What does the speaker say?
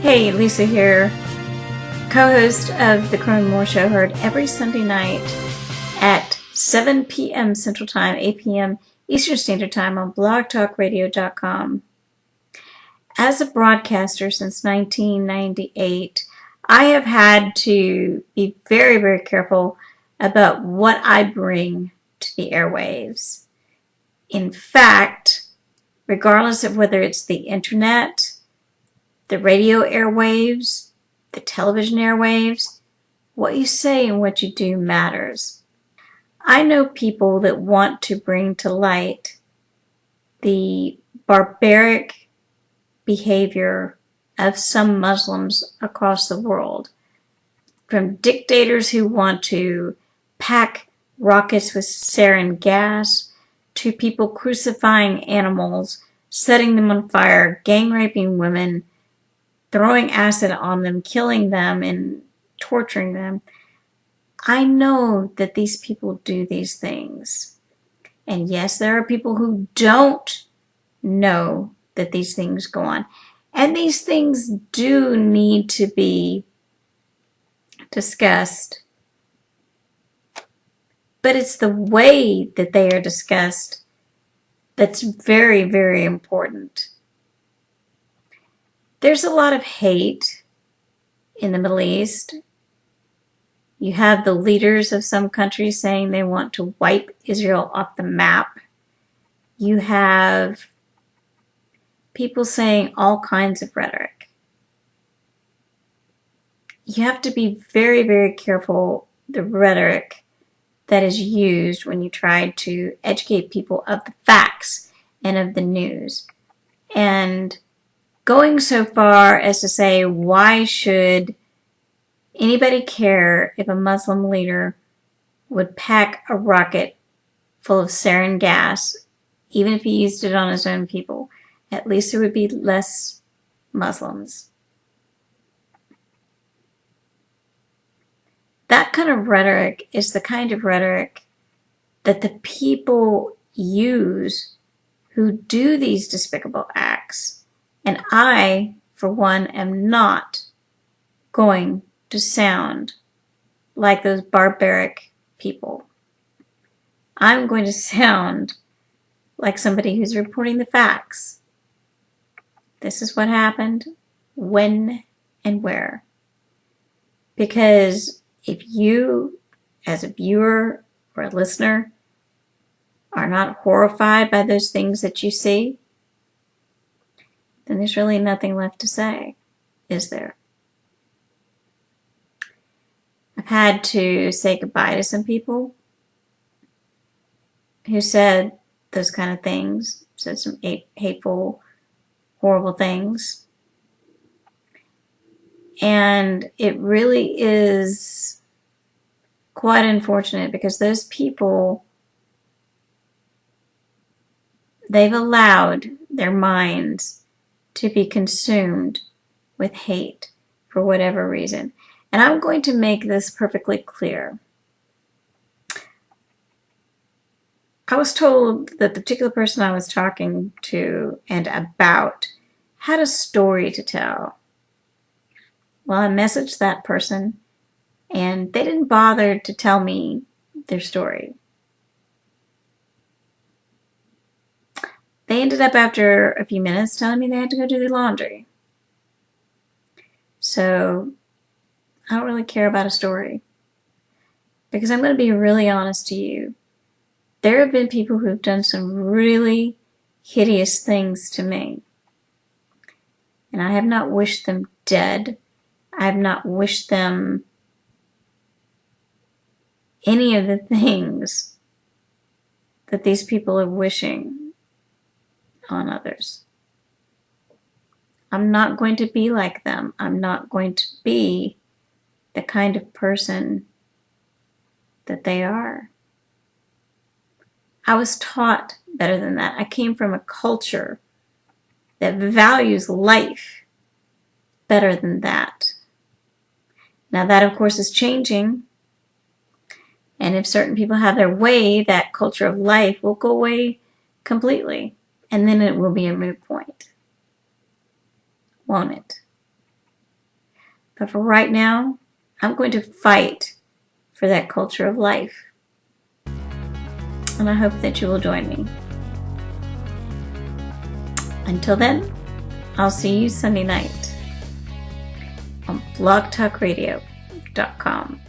Hey, Lisa here, co-host of The Crone Moore Show, heard every Sunday night at 7 p.m. Central Time, 8 p.m. Eastern Standard Time on blogtalkradio.com. As a broadcaster since 1998, I have had to be very, very careful about what I bring to the airwaves. In fact, regardless of whether it's the internet, the radio airwaves, the television airwaves, what you say and what you do matters. I know people that want to bring to light the barbaric behavior of some Muslims across the world, from dictators who want to pack rockets with sarin gas, to people crucifying animals, setting them on fire, gang raping women, throwing acid on them, killing them, and torturing them. I know that these people do these things. And yes, there are people who don't know that these things go on. And these things do need to be discussed. But it's the way that they are discussed that's very, very important. There's a lot of hate in the Middle East. You have the leaders of some countries saying they want to wipe Israel off the map. You have people saying all kinds of rhetoric. You have to be very, very careful the rhetoric that is used when you try to educate people of the facts and of the news. And going so far as to say, why should anybody care if a Muslim leader would pack a rocket full of sarin gas, even if he used it on his own people? At least there would be less Muslims. That kind of rhetoric is the kind of rhetoric that the people use who do these despicable acts. And I, for one, am not going to sound like those barbaric people. I'm going to sound like somebody who's reporting the facts. This is what happened, when, and where. Because if you, as a viewer or a listener, are not horrified by those things that you see, then there's really nothing left to say, is there? I've had to say goodbye to some people who said those kind of things, said some hateful, horrible things. And it really is quite unfortunate because those people, they've allowed their minds to be consumed with hate for whatever reason. And I'm going to make this perfectly clear. I was told that the particular person I was talking to and about had a story to tell. Well, I messaged that person and they didn't bother to tell me their story. They ended up, after a few minutes, telling me they had to go do their laundry. So I don't really care about a story. Because I'm going to be really honest to you. There have been people who have done some really hideous things to me. And I have not wished them dead. I have not wished them any of the things that these people are wishing on others. I'm not going to be like them. I'm not going to be the kind of person that they are. I was taught better than that. I came from a culture that values life better than that. Now that, of course, is changing. And if certain people have their way, that culture of life will go away completely. And then it will be a moot point. Won't it? But for right now, I'm going to fight for that culture of life. And I hope that you will join me. Until then, I'll see you Sunday night on blogtalkradio.com.